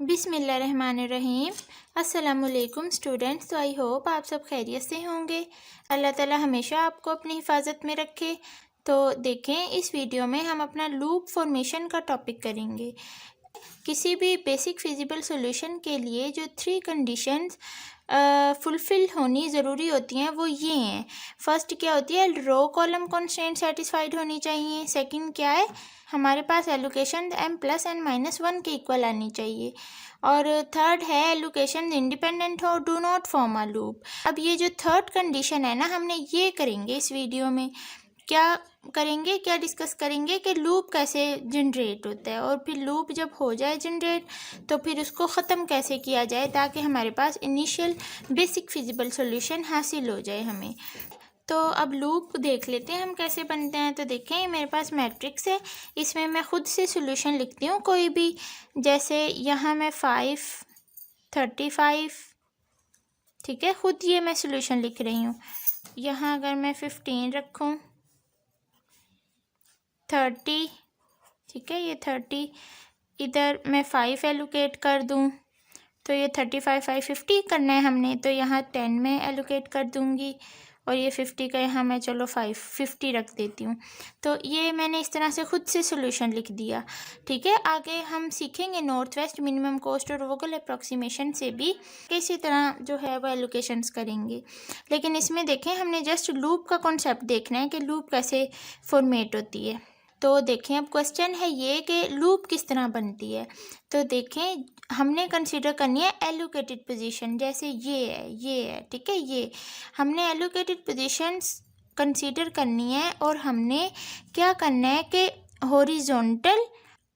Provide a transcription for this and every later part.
बिस्मिल्लाहिर्रहमानिर्रहीम। अस्सलामुअलैकुम स्टूडेंट्स। तो आई होप आप सब खैरियत से होंगे। अल्लाह ताला हमेशा आपको अपनी हिफाजत में रखे। तो देखें, इस वीडियो में हम अपना लूप फॉर्मेशन का टॉपिक करेंगे। किसी भी बेसिक फिजिबल सॉल्यूशन के लिए जो 3 कंडीशंस फुलफ़िल होनी ज़रूरी होती हैं वो ये हैं। फर्स्ट क्या होती है, रो कॉलम कॉन्स्टेंट सेटिस्फाइड होनी चाहिए। सेकंड क्या है, हमारे पास एलोकेशन m+n-1 के इक्वल आनी चाहिए। और थर्ड है, एलोकेशन इंडिपेंडेंट हो, do not form a loop. अब ये जो थर्ड कंडीशन है ना, हमने ये करेंगे इस वीडियो में। क्या करेंगे, क्या डिस्कस करेंगे कि लूप कैसे जनरेट होता है, और फिर लूप जब हो जाए जनरेट तो फिर उसको ख़त्म कैसे किया जाए ताकि हमारे पास इनिशियल बेसिक फिजिबल सॉल्यूशन हासिल हो जाए हमें। तो अब लूप देख लेते हैं हम कैसे बनते हैं। तो देखें, मेरे पास मैट्रिक्स है, इसमें मैं ख़ुद से सॉल्यूशन लिखती हूँ कोई भी। जैसे यहाँ मैं 5, 35, ठीक है, ख़ुद ये मैं सॉल्यूशन लिख रही हूँ। यहाँ अगर मैं 15 रखूँ, 30, ठीक है, ये 30, इधर मैं 5 एलोकेट कर दूँ तो ये 35, 5, 50 करना है हमने, तो यहाँ 10 में एलोकेट कर दूँगी। और ये 50 का यहाँ मैं चलो 50 रख देती हूँ। तो ये मैंने इस तरह से ख़ुद से सॉल्यूशन लिख दिया। ठीक है, आगे हम सीखेंगे नॉर्थ वेस्ट मिनिमम कॉस्ट और वोगल अप्रॉक्सीमेशन से भी किसी तरह जो है वो एलोकेशंस करेंगे। लेकिन इसमें देखें, हमने जस्ट लूप का कॉन्सेप्ट देखना है कि लूप कैसे फॉर्मेट होती है। तो देखें, अब क्वेश्चन है ये कि लूप किस तरह बनती है। तो देखें, हमने कंसीडर करनी है एलोकेटेड पोजीशन। जैसे ये है, ठीक है, ये हमने एलोकेटेड पोजीशंस कंसीडर करनी है। और हमने क्या करना है कि हॉरिजॉन्टल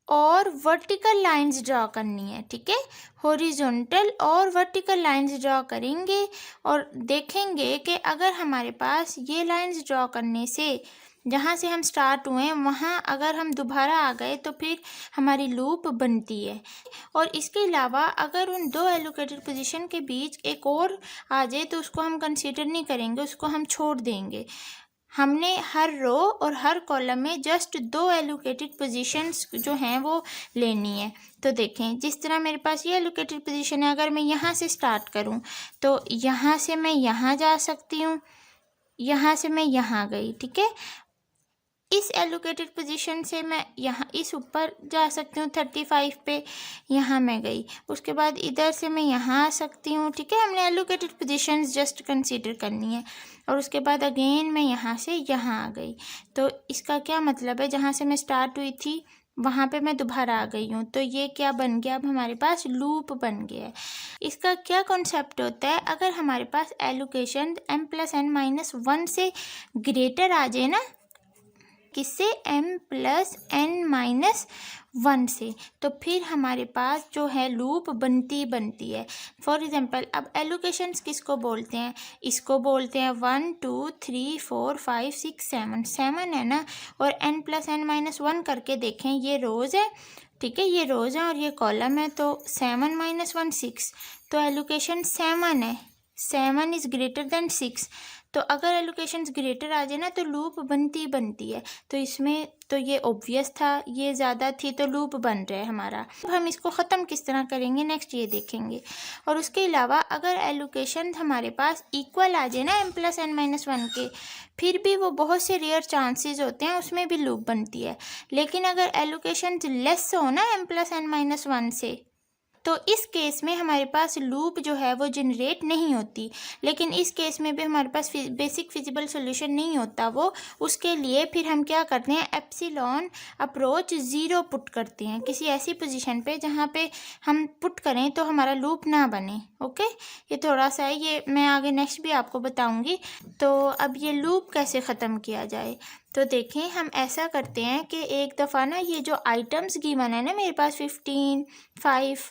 और वर्टिकल लाइंस ड्रॉ करनी है। ठीक है, हॉरिजॉन्टल और वर्टिकल लाइंस ड्रॉ करेंगे और देखेंगे कि अगर हमारे पास ये लाइंस ड्रॉ करने से जहाँ से हम स्टार्ट हुए हैं वहाँ अगर हम दोबारा आ गए तो फिर हमारी लूप बनती है। और इसके अलावा अगर उन दो एलोकेटेड पोजीशन के बीच एक और आ जाए तो उसको हम कंसीडर नहीं करेंगे, उसको हम छोड़ देंगे। हमने हर रो और हर कॉलम में जस्ट 2 एलोकेटेड पोजीशंस जो हैं वो लेनी है। तो देखें, जिस तरह मेरे पास ये एलोकेटेड पोजीशन है, अगर मैं यहाँ से स्टार्ट करूँ तो यहाँ से मैं यहाँ जा सकती हूँ, यहाँ से मैं यहाँ गई। ठीक है, इस एलोकेटेड पोजीशन से मैं यहाँ इस ऊपर जा सकती हूँ 35 पे, यहाँ मैं गई। उसके बाद इधर से मैं यहाँ आ सकती हूँ। ठीक है, हमने एलोकेटेड पोजीशंस जस्ट कंसीडर करनी है। और उसके बाद अगेन मैं यहाँ से यहाँ आ गई। तो इसका क्या मतलब है, जहाँ से मैं स्टार्ट हुई थी वहाँ पे मैं दोबारा आ गई हूँ। तो ये क्या बन गया, अब हमारे पास लूप बन गया है। इसका क्या कॉन्सेप्ट होता है, अगर हमारे पास एलोकेशन m+n-1 से ग्रेटर आ जाए ना, किससे, m+n-1 से, तो फिर हमारे पास जो है लूप बनती है। फॉर एग्जांपल, अब एलोकेशंस किसको बोलते हैं, इसको बोलते हैं 1, 2, 3, 4, 5, 6, 7 है ना। और n+n-1 करके देखें, ये रोज़ है, ठीक है, ये रोज़ है और ये कॉलम है। तो 7 - 1 6, तो एलोकेशन 7 है, 7 इज़ ग्रेटर देन 6। तो अगर एलोकेशंस ग्रेटर आ जाए ना तो लूप बनती है। तो इसमें तो ये ऑब्वियस था, ये ज़्यादा थी तो लूप बन रहा है हमारा। अब हम इसको ख़त्म किस तरह करेंगे नेक्स्ट ये देखेंगे। और उसके अलावा अगर एलोकेशन हमारे पास इक्वल आ जाए ना m+n-1 के, फिर भी वो बहुत से रेयर चांसेस होते हैं, उसमें भी लूप बनती है। लेकिन अगर एलोकेशन लेस हो ना m+n-1 से, तो इस केस में हमारे पास लूप जो है वो जनरेट नहीं होती। लेकिन इस केस में भी हमारे पास बेसिक फिजिबल सॉल्यूशन नहीं होता वो, उसके लिए फिर हम क्या करते हैं, एप्सिलॉन अप्रोच 0 पुट करते हैं किसी ऐसी पोजीशन पे जहाँ पे हम पुट करें तो हमारा लूप ना बने। ओके, ये थोड़ा सा है, ये मैं आगे नेक्स्ट भी आपको बताऊँगी। तो अब ये लूप कैसे ख़त्म किया जाए, तो देखें, हम ऐसा करते हैं कि एक दफ़ा ना ये जो आइटम्स गिवन है ना मेरे पास 15, 5,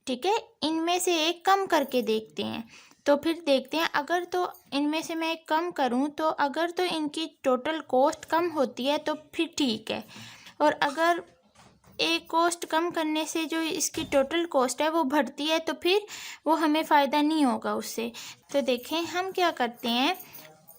ठीक है, इनमें से एक कम करके देखते हैं। तो फिर देखते हैं, अगर तो इनमें से मैं एक कम करूं तो अगर तो इनकी टोटल कॉस्ट कम होती है तो फिर ठीक है। और अगर एक कॉस्ट कम करने से जो इसकी टोटल कॉस्ट है वो बढ़ती है तो फिर वो हमें फ़ायदा नहीं होगा उससे। तो देखें, हम क्या करते हैं,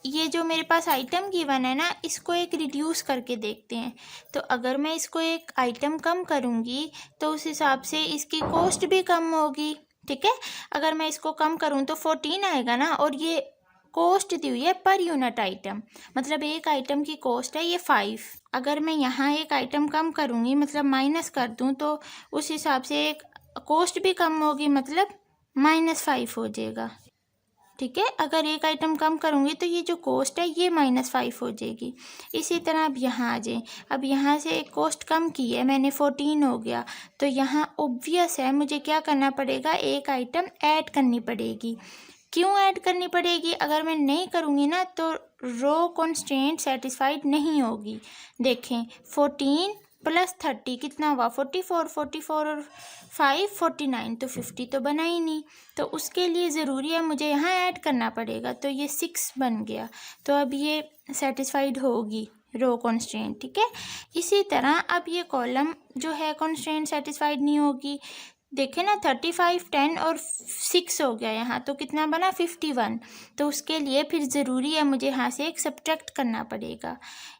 ये जो मेरे पास आइटम गिवन है ना, इसको एक रिड्यूस करके देखते हैं। तो अगर मैं इसको एक आइटम कम करूँगी तो उस हिसाब से इसकी कॉस्ट भी कम होगी, ठीक है। अगर मैं इसको कम करूँ तो 14 आएगा ना, और ये कॉस्ट दी हुई है पर यूनिट आइटम, मतलब एक आइटम की कॉस्ट है ये 5। अगर मैं यहाँ एक आइटम कम करूँगी, मतलब माइनस कर दूँ, तो उस हिसाब से एक कॉस्ट भी कम होगी, मतलब -5 हो जाएगा, ठीक है। अगर एक आइटम कम करूँगी तो ये जो कॉस्ट है ये -5 हो जाएगी। इसी तरह अब यहाँ आ जाए, अब यहाँ से एक कॉस्ट कम की है मैंने, 14 हो गया, तो यहाँ ऑब्वियस है मुझे क्या करना पड़ेगा, एक आइटम ऐड करनी पड़ेगी। क्यों ऐड करनी पड़ेगी? अगर मैं नहीं करूँगी ना तो रो कॉन्स्टेंट सेटिस्फाइड नहीं होगी। देखें 14 + 30 कितना हुआ, 44, 44 और 5 49, तो 50 तो बना ही नहीं। तो उसके लिए ज़रूरी है मुझे यहाँ ऐड करना पड़ेगा, तो ये 6 बन गया। तो अब ये सेटिस्फाइड होगी रो कॉन्स्टेंट, ठीक है। इसी तरह अब ये कॉलम जो है कॉन्स्टेंट सेटिस्फाइड नहीं होगी। देखें ना 35, 10 और 6 हो गया यहाँ, तो कितना बना 51। तो उसके लिए फिर ज़रूरी है मुझे यहाँ से एक सब्ट्रैक्ट करना पड़ेगा।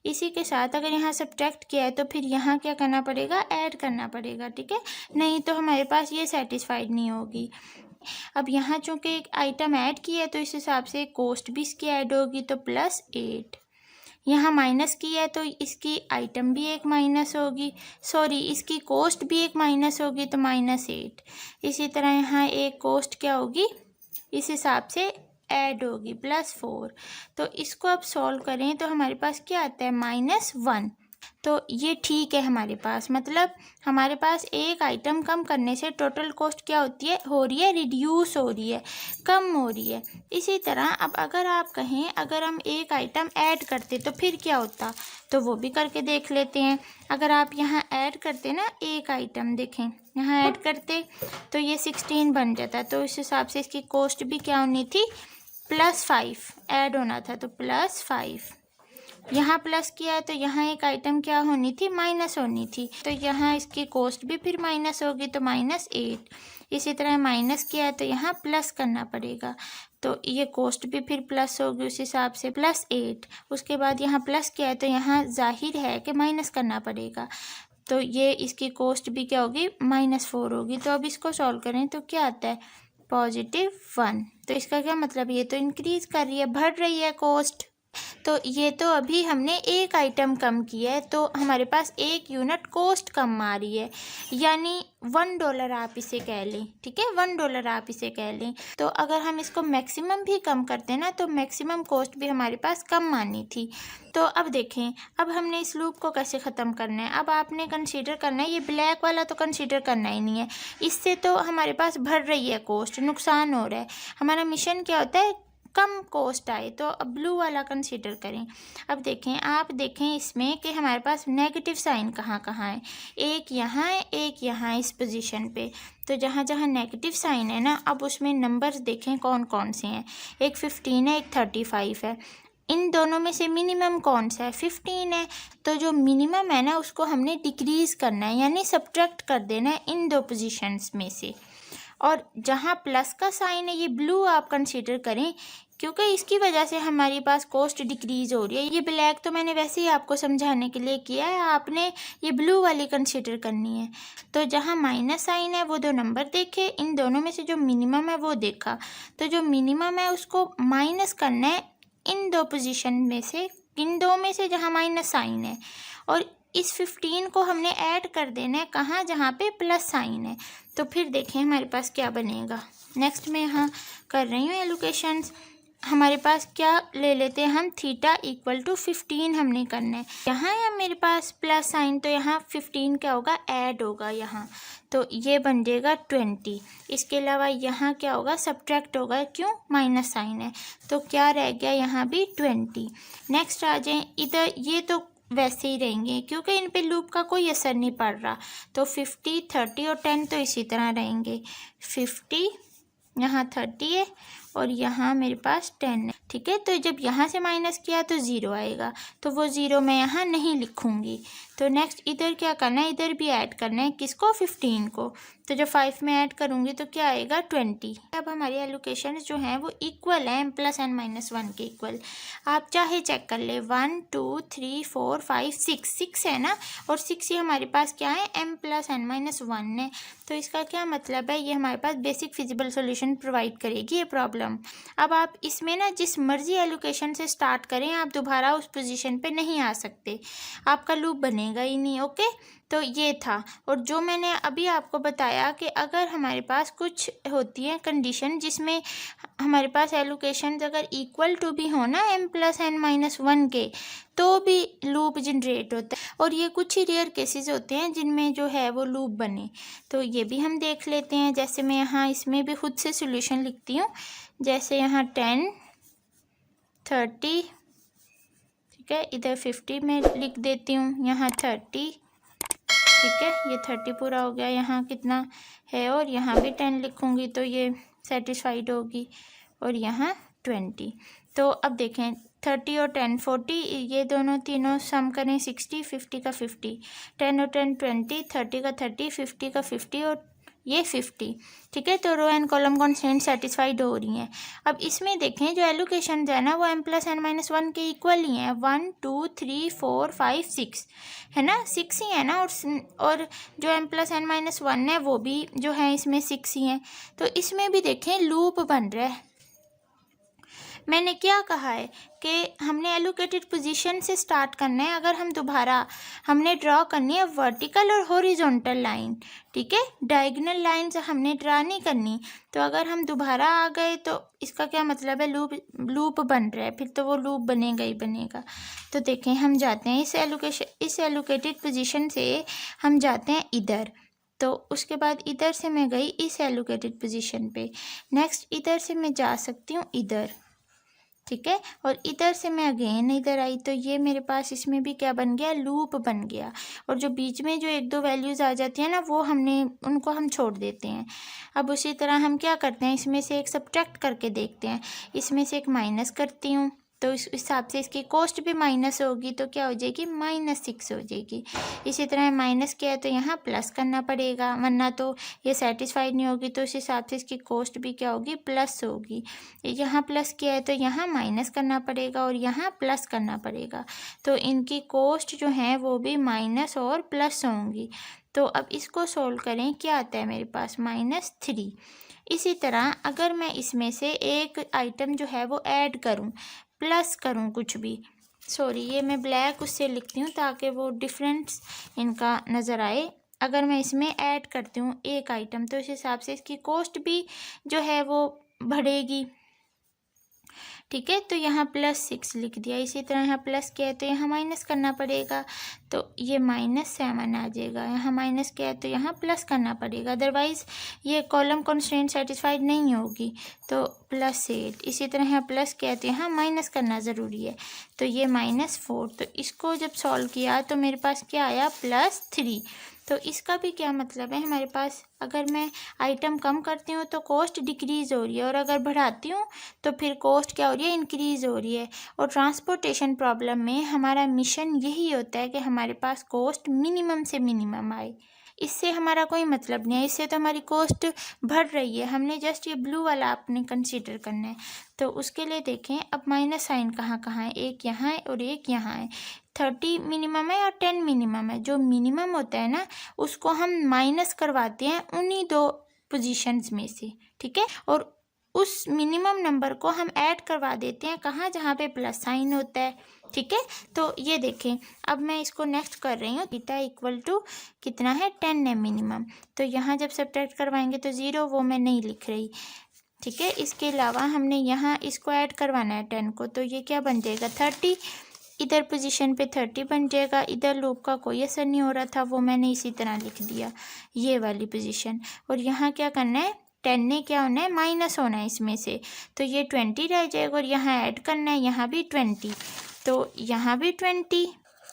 इसी के साथ अगर यहाँ सब्ट्रैक्ट किया है तो फिर यहाँ क्या करना पड़ेगा, ऐड करना पड़ेगा, ठीक है। नहीं तो हमारे पास ये सेटिस्फाइड नहीं होगी। अब यहाँ चूँकि एक आइटम ऐड किया है तो इस हिसाब से कॉस्ट भी इसकी ऐड होगी, तो +8। यहाँ माइनस की है तो इसकी आइटम भी एक माइनस होगी, सॉरी इसकी कॉस्ट भी एक माइनस होगी, तो -8। इसी तरह यहाँ एक कॉस्ट क्या होगी, इस हिसाब से ऐड होगी, +4। तो इसको अब सॉल्व करें तो हमारे पास क्या आता है, -1। तो ये ठीक है हमारे पास, मतलब हमारे पास एक आइटम कम करने से टोटल कॉस्ट क्या होती है, हो रही है रिड्यूस हो रही है, कम हो रही है। इसी तरह अब अगर आप कहें अगर हम एक आइटम ऐड करते तो फिर क्या होता, तो वो भी करके देख लेते हैं। अगर आप यहाँ ऐड करते ना एक आइटम, देखें यहाँ ऐड करते तो ये 16 बन जाता, तो इस हिसाब से इसकी कॉस्ट भी क्या होनी थी, +5 ऐड होना था, तो +5। यहाँ प्लस किया है तो यहाँ एक आइटम क्या होनी थी, माइनस होनी थी, तो यहाँ इसकी कॉस्ट भी फिर माइनस होगी, तो -8। इसी तरह माइनस किया है तो यहाँ प्लस करना पड़ेगा, तो ये कॉस्ट भी फिर प्लस होगी उस हिसाब से, +8। उसके बाद यहाँ प्लस किया है तो यहाँ जाहिर है कि माइनस करना पड़ेगा, तो ये इसकी कॉस्ट भी क्या होगी, -4 होगी। तो अब इसको सॉल्व करें तो क्या आता है, +1। तो इसका क्या मतलब, ये तो इंक्रीज़ कर रही है, बढ़ रही है कॉस्ट। तो ये तो अभी हमने एक आइटम कम किया है, तो हमारे पास एक यूनिट कॉस्ट कम आ रही है, यानी $1 आप इसे कह लें, ठीक है, $1 आप इसे कह लें। तो अगर हम इसको मैक्सिमम भी कम करते ना तो मैक्सिमम कॉस्ट भी हमारे पास कम आनी थी। तो अब देखें, अब हमने इस लूप को कैसे ख़त्म करना है। अब आपने कंसीडर करना है, ये ब्लैक वाला तो कंसीडर करना ही नहीं है, इससे तो हमारे पास बढ़ रही है कॉस्ट, नुकसान हो रहा है। हमारा मिशन क्या होता है, कम कॉस्ट आए, तो अब ब्लू वाला कंसीडर करें। अब देखें, आप देखें इसमें कि हमारे पास नेगेटिव साइन कहाँ कहाँ है, एक यहाँ है, एक यहाँ है इस पोजीशन पे। तो जहाँ जहाँ नेगेटिव साइन है ना, अब उसमें नंबर्स देखें कौन कौन से हैं, एक 15 है, एक 35 है। इन दोनों में से मिनिमम कौन सा है, 15 है। तो जो मिनिमम है ना उसको हमने डिक्रीज़ करना है, यानी सब्ट्रैक्ट कर देना है इन दो पोजीशंस में से। और जहाँ प्लस का साइन है ये ब्लू आप कंसीडर करें, क्योंकि इसकी वजह से हमारे पास कॉस्ट डिक्रीज़ हो रही है। ये ब्लैक तो मैंने वैसे ही आपको समझाने के लिए किया है, आपने ये ब्लू वाली कंसीडर करनी है। तो जहाँ माइनस साइन है वो दो नंबर देखे, इन दोनों में से जो मिनिमम है वो देखा, तो जो मिनिमम है उसको माइनस करना है इन दो पोजीशन में से, इन दो में से जहाँ माइनस साइन है, और इस 15 को हमने ऐड कर देना है कहाँ, जहाँ पे प्लस साइन है। तो फिर देखें हमारे पास क्या बनेगा। नेक्स्ट मैं यहाँ कर रही हूँ एलोकेशंस। हमारे पास क्या ले लेते हैं हम, थीटा = 15 हमने करना है। यहाँ है मेरे पास प्लस साइन, तो यहाँ 15 क्या होगा, ऐड होगा यहाँ, तो ये बन जाएगा 20। इसके अलावा यहाँ क्या होगा, सब्ट्रैक्ट होगा, क्यों, माइनस साइन है, तो क्या रह गया यहाँ भी 20। नेक्स्ट आ जाए इधर, ये तो वैसे ही रहेंगे क्योंकि इन पे लूप का कोई असर नहीं पड़ रहा, तो 50, 30 और 10 तो इसी तरह रहेंगे। 50 यहाँ 30 है और यहाँ मेरे पास 10 है। ठीक है, तो जब यहाँ से माइनस किया तो 0 आएगा, तो वो 0 मैं यहाँ नहीं लिखूँगी। तो नेक्स्ट इधर क्या करना है, इधर भी ऐड करना है किसको, 15 को। तो जब 5 में ऐड करूँगी तो क्या आएगा, 20। अब हमारी एलोकेशन जो हैं वो इक्वल है m+n-1 के इक्वल। आप चाहे चेक कर ले, 1 2 3 4 5 6 है ना, और 6 ही हमारे पास क्या है, m+n-1 है। तो इसका क्या मतलब है, ये हमारे पास बेसिक फिजिबल सॉल्यूशन प्रोवाइड करेगी ये प्रॉब्लम। अब आप इसमें ना जिस मर्जी एलोकेशन से स्टार्ट करें, आप दोबारा उस पोजीशन पे नहीं आ सकते, आपका लूप बनेगा ही नहीं। ओके, तो ये था। और जो मैंने अभी आपको बताया कि अगर हमारे पास कुछ होती है कंडीशन जिसमें हमारे पास एलोकेशन अगर इक्वल टू भी हो ना m+n-1 के, तो भी लूप जनरेट होता है। और ये कुछ ही रेयर केसेस होते हैं जिनमें जो है वो लूप बने, तो ये भी हम देख लेते हैं। जैसे मैं यहाँ इसमें भी खुद से सॉल्यूशन लिखती हूँ, जैसे यहाँ 10 30, ठीक है, इधर 50 में लिख देती हूँ, यहाँ 30, ठीक है, ये 30 पूरा हो गया, यहाँ कितना है, और यहाँ भी 10 लिखूँगी तो ये सेटिस्फाइड होगी, और यहाँ 20। तो अब देखें 30 और 10 40, ये दोनों तीनों सम करें 60, 50 का 50, 10 और 10 20, 30 का 30, 50 का 50 और ये 50। ठीक है, तो row and column constant satisfied हो रही हैं। अब इसमें देखें जो एलोकेशन है ना वो m+n-1 के इक्वल ही है, 1 2 3 4 5 6 है ना, 6 ही है ना, और जो m+n-1 है वो भी जो है इसमें 6 ही हैं। तो इसमें भी देखें लूप बन रहा है। मैंने क्या कहा है कि हमने एलोकेटेड पोजीशन से स्टार्ट करना है। अगर हम दोबारा हमने ड्रॉ करनी है वर्टिकल और हॉरिजॉन्टल लाइन, ठीक है, डायगोनल लाइंस हमने ड्रा नहीं करनी। तो अगर हम दोबारा आ गए तो इसका क्या मतलब है, लूप बन रहा है, फिर तो वो लूप बनेगा ही बनेगा। तो देखें हम जाते हैं इस एलोकेटेड पोजीशन से हम जाते हैं इधर, तो उसके बाद इधर से मैं गई इस एलोकेटेड पोजीशन पे, नेक्स्ट इधर से मैं जा सकती हूँ इधर, ठीक है, और इधर से मैं अगेन इधर आई, तो ये मेरे पास इसमें भी क्या बन गया, लूप बन गया। और जो बीच में जो एक दो वैल्यूज़ आ जाती हैं ना, वो उनको हम छोड़ देते हैं। अब उसी तरह हम क्या करते हैं, इसमें से एक सब्ट्रैक्ट करके देखते हैं, इसमें से एक माइनस करती हूँ, तो इस हिसाब से इसकी कॉस्ट भी माइनस होगी, तो क्या हो जाएगी, -6 हो जाएगी। इसी तरह माइनस किया है तो यहाँ प्लस करना पड़ेगा, वरना तो ये सेटिस्फाइड नहीं होगी, तो इस हिसाब से इसकी कॉस्ट भी क्या होगी, प्लस होगी। यहाँ प्लस किया है तो यहाँ माइनस करना पड़ेगा और यहाँ प्लस करना पड़ेगा, तो इनकी कॉस्ट जो है वो भी माइनस और प्लस होंगी। तो अब इसको सोल्व करें, क्या आता है मेरे पास, -3। इसी तरह अगर मैं इसमें से एक आइटम जो है वो ऐड करूं, प्लस करूं कुछ भी, सॉरी ये मैं ब्लैक उससे लिखती हूँ ताकि वो डिफरेंस इनका नज़र आए। अगर मैं इसमें ऐड करती हूँ एक आइटम, तो इस हिसाब से इसकी कॉस्ट भी जो है वो बढ़ेगी, ठीक है। तो यहाँ +6 लिख दिया, इसी तरह यहाँ प्लस किया है तो यहाँ माइनस करना पड़ेगा, तो ये -7 आ जाएगा। यहाँ माइनस किया है तो यहाँ प्लस करना पड़ेगा, अदरवाइज़ ये कॉलम कंस्ट्रेंट सेटिस्फाइड नहीं होगी, तो +8। इसी तरह यहाँ प्लस किया है तो यहाँ माइनस करना ज़रूरी है, तो ये -4। तो इसको जब सॉल्व किया तो मेरे पास क्या आया, +3। तो इसका भी क्या मतलब है, हमारे पास अगर मैं आइटम कम करती हूँ तो कॉस्ट डिक्रीज़ हो रही है, और अगर बढ़ाती हूँ तो फिर कॉस्ट क्या हो रही है, इंक्रीज़ हो रही है। और ट्रांसपोर्टेशन प्रॉब्लम में हमारा मिशन यही होता है कि हमारे पास कॉस्ट मिनिमम से मिनिमम आए। इससे हमारा कोई मतलब नहीं है, इससे तो हमारी कॉस्ट बढ़ रही है। हमने जस्ट ये ब्लू वाला आपने कंसीडर करना है। तो उसके लिए देखें अब माइनस साइन कहाँ कहाँ है, एक यहाँ है और एक यहाँ है। 30 मिनिमम है और 10 मिनिमम है। जो मिनिमम होता है ना उसको हम माइनस करवाते हैं उन्हीं दो पोजीशंस में से, ठीक है, और उस मिनिमम नंबर को हम ऐड करवा देते हैं कहाँ, जहाँ पे प्लस साइन होता है, ठीक है। तो ये देखें अब मैं इसको नेक्स्ट कर रही हूँ, थीटा इक्वल टू कितना है, 10 है मिनिमम। तो यहाँ जब सब्ट्रैक्ट करवाएंगे तो 0, वो मैं नहीं लिख रही, ठीक है। इसके अलावा हमने यहाँ इसको ऐड करवाना है 10 को, तो ये क्या बन जाएगा, 30। इधर पोजीशन पे 30 बन जाएगा। इधर लूप का कोई असर नहीं हो रहा था, वो मैंने इसी तरह लिख दिया, ये वाली पोजीशन। और यहाँ क्या करना है, 10 ने क्या होना है, माइनस होना है इसमें से, तो ये 20 रह जाएगा। और यहाँ ऐड करना है, यहाँ भी 20, तो यहाँ भी 20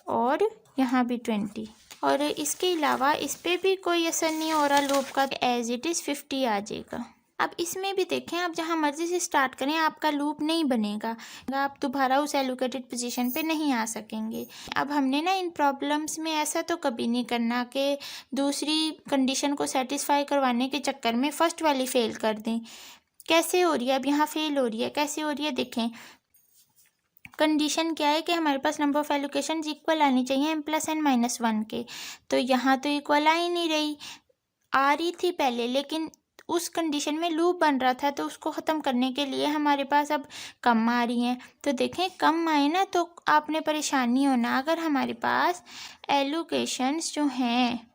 और यहाँ भी 20। और इसके अलावा इस पर भी कोई असर नहीं हो रहा लूप का, एज इट इज़ 50 आ जाएगा। अब इसमें भी देखें, आप जहाँ मर्जी से स्टार्ट करें आपका लूप नहीं बनेगा, आप दोबारा उस एलोकेटेड पोजीशन पे नहीं आ सकेंगे। अब हमने ना इन प्रॉब्लम्स में ऐसा तो कभी नहीं करना कि दूसरी कंडीशन को सेटिस्फाई करवाने के चक्कर में फर्स्ट वाली फेल कर दें। कैसे हो रही है, अब यहाँ फेल हो रही है, कैसे हो रही है देखें। कंडीशन क्या है कि हमारे पास नंबर ऑफ एलोकेशन इक्वल आनी चाहिए m+n-1 के, तो यहाँ तो इक्वल आ ही नहीं रही, आ रही थी पहले लेकिन उस कंडीशन में लूप बन रहा था, तो उसको ख़त्म करने के लिए हमारे पास अब कम आ रही हैं। तो देखें कम आए ना तो आपने परेशान नहीं होना। अगर हमारे पास एलोकेशंस जो हैं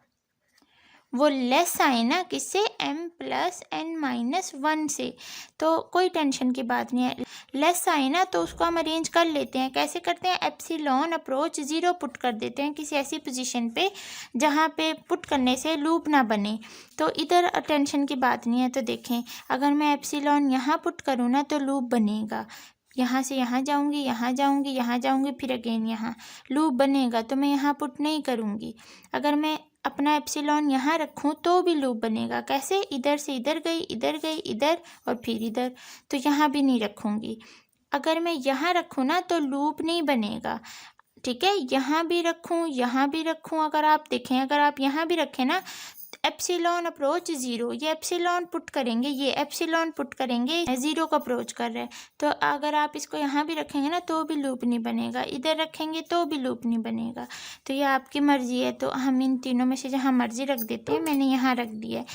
वो लेस आए ना किससे, m+n-1 से, तो कोई टेंशन की बात नहीं है। लेस आए ना तो उसको हम अरेंज कर लेते हैं। कैसे करते हैं, एप्सिलॉन अप्रोच 0 पुट कर देते हैं किसी ऐसी पोजीशन पे जहाँ पे पुट करने से लूप ना बने, तो इधर टेंशन की बात नहीं है। तो देखें अगर मैं एप्सिलॉन यहाँ पुट करूँ ना तो लूप बनेगा, यहाँ से यहाँ जाऊँगी, यहाँ जाऊँगी, यहाँ जाऊँगी, फिर अगेन यहाँ लूप बनेगा, तो मैं यहाँ पुट नहीं करूँगी। अगर मैं अपना एप्सिलॉन यहाँ रखूँ तो भी लूप बनेगा। कैसे, इधर से इधर गई, इधर गई, इधर और फिर इधर, तो यहाँ भी नहीं रखूँगी। अगर मैं यहाँ रखूँ ना तो लूप नहीं बनेगा, ठीक है। यहाँ भी रखूँ, यहाँ भी रखूँ, अगर आप देखें अगर आप यहाँ भी रखें ना एप्सिलॉन अप्रोच 0, ये एप्सिलॉन पुट करेंगे, ये एप्सिलॉन पुट करेंगे, 0 को अप्रोच कर रहे हैं, तो अगर आप इसको यहाँ भी रखेंगे ना तो भी लूप नहीं बनेगा, इधर रखेंगे तो भी लूप नहीं बनेगा। तो ये आपकी मर्ज़ी है, तो हम इन तीनों में से जहाँ मर्ज़ी रख देते हैं, मैंने यहाँ रख दिया है।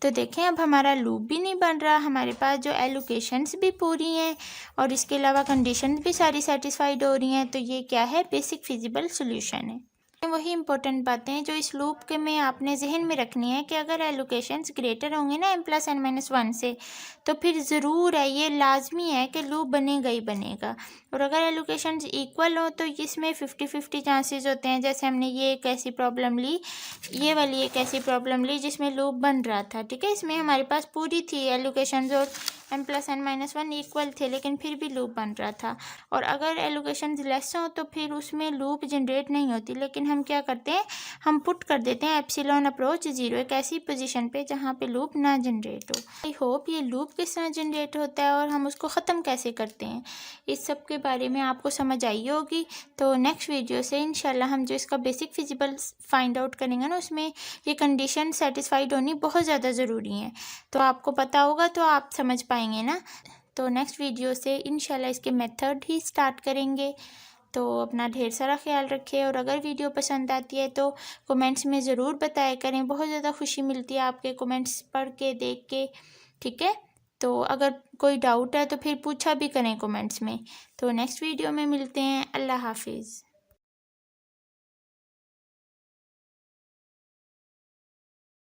तो देखें अब हमारा लूप भी नहीं बन रहा, हमारे पास जो एलोकेशंस भी पूरी हैं और इसके अलावा कंडीशंस भी सारी सेटिस्फाइड हो रही हैं। तो ये क्या है, बेसिक फिजिबल सोल्यूशन है। वही इंपॉर्टेंट बातें जो इस लूप के में आपने जहन में रखनी है कि अगर एलोकेशंस ग्रेटर होंगे ना m+n-1 से, तो फिर ज़रूर है, ये लाजमी है कि लूप बनेगा ही बनेगा। और अगर एलोकेशंस इक्वल हो तो इसमें 50-50 चांसेस होते हैं। जैसे हमने ये एक ऐसी प्रॉब्लम ली, ये वाली एक ऐसी प्रॉब्लम ली जिसमें लूप बन रहा था, ठीक है। इसमें हमारे पास पूरी थी एलोकेशंस और m+n-1 इक्वल थे, लेकिन फिर भी लूप बन रहा था। और अगर एलोकेशंस लेस हो तो फिर उसमें लूप जनरेट नहीं होती, लेकिन हम क्या करते हैं, हम पुट कर देते हैं एप्सिलॉन अप्रोच 0 एक ऐसी पोजीशन पे जहाँ पे लूप ना जनरेट हो। आई होप ये लूप किस तरह जनरेट होता है और हम उसको ख़त्म कैसे करते हैं, इस सब के बारे में आपको समझ आई होगी। तो नेक्स्ट वीडियो से इंशाल्लाह हम जो इसका बेसिक फिजिबल फाइंड आउट करेंगे ना, उसमें ये कंडीशन सेटिस्फाइड होनी बहुत ज़्यादा ज़रूरी है। तो आपको पता होगा तो आप समझ पाएंगे ना। तो नेक्स्ट वीडियो से इंशाल्लाह इसके मेथड ही स्टार्ट करेंगे। तो अपना ढेर सारा ख्याल रखें, और अगर वीडियो पसंद आती है तो कमेंट्स में ज़रूर बताया करें, बहुत ज़्यादा खुशी मिलती है आपके कमेंट्स पढ़ के, देख के, ठीक है। तो अगर कोई डाउट है तो फिर पूछा भी करें कमेंट्स में। तो नेक्स्ट वीडियो में मिलते हैं। अल्लाह हाफिज़।